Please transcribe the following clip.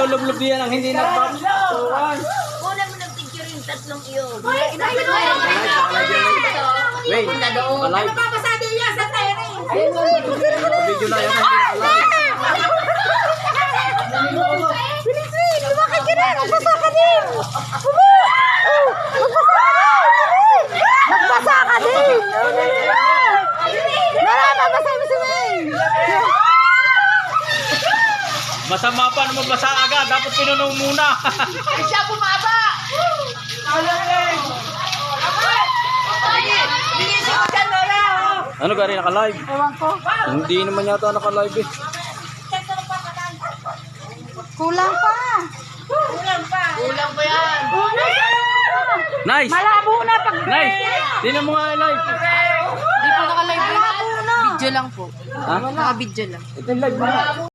nilulublob yan ang hindi nagpapatuan. Una mo ng picture yung tatlong iyon. Wait. Alive. Napapasado yan sa tayo. Video na yan. Bilis, lumakad ka na. Magbasa ka din. Magbasa ka din. Mabasa mo si May. Masama pa na magbasa agad. Dapat pinunaw muna. Siya bumaba. Bilis ko dyan, Lola. Ano gari naka-live? Ewan ko. Hindi naman yata naka-live eh. Kulang pa. Kulang pa yan. Nice! Malabo na pag... Nice! Tingnan mo nga live. Hindi po naka-live. Video lang po. Ha? Naka-video lang. Ito live mo na.